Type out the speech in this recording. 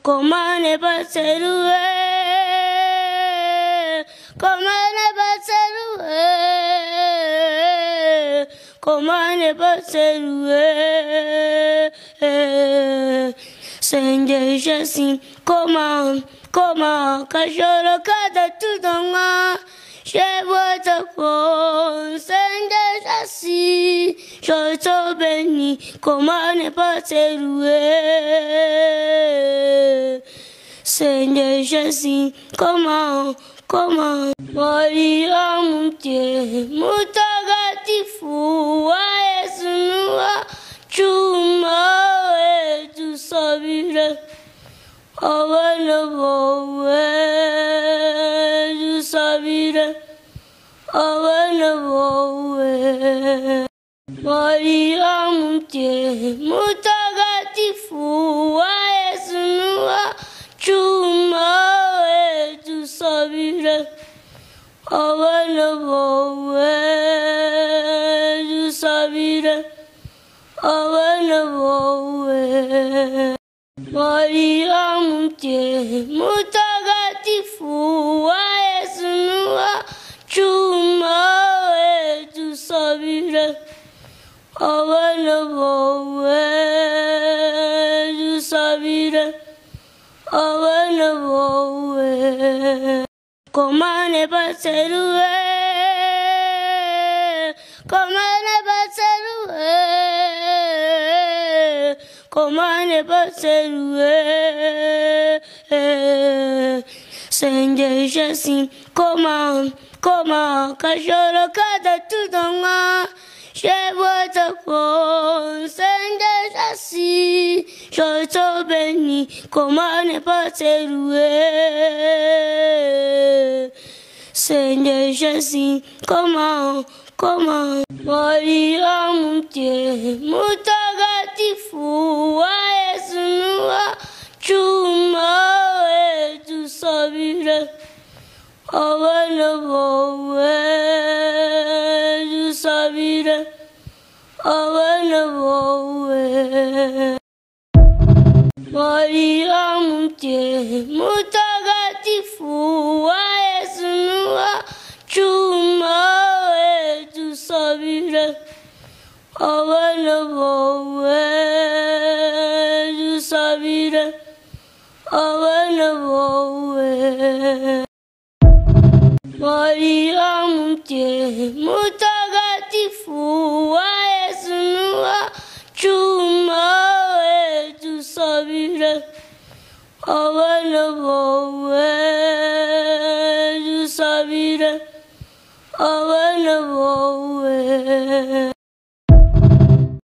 Komane baserue, komane baserue, komane baserue. Sende jasim, comment, cachorro cada tudonga. Chevota con, sende jasim, je te bénis, komane baserue. Sende jasim, comment, Maria muntie, mutagatifu, aesunua, chuma, tu sabire, avana bowe, tu sabire, avana bowe. Maria muntie, mutagatifu, aesunua, chuma, tu sabire, avana bowe, tu sabire, avana bowe. Maria muntie, mutagatifu, aesunua, chuma, tu sabire, avana bowe, tu sabire, avana bowe. Komane baserue, komane baserue, komane baserue. Sende jasim, comment, cachorro cada tudonga. Chevota con, sende jasim, je te bénis, komane baserue. Sende jasim, comment, Maria muntie, mutagatifu, aesunua, chuma, tu sabire, avana bowe, tu sabire, avana bowe. Maria muntie, mutagatifu, aesunua, chuma, tu sabire, avana bowe, tu sabire, avana bowe. Maria muntie, mutagatifu, aesunua, chuma, tu sabire, avana bowe, tu sabire, avana bowe.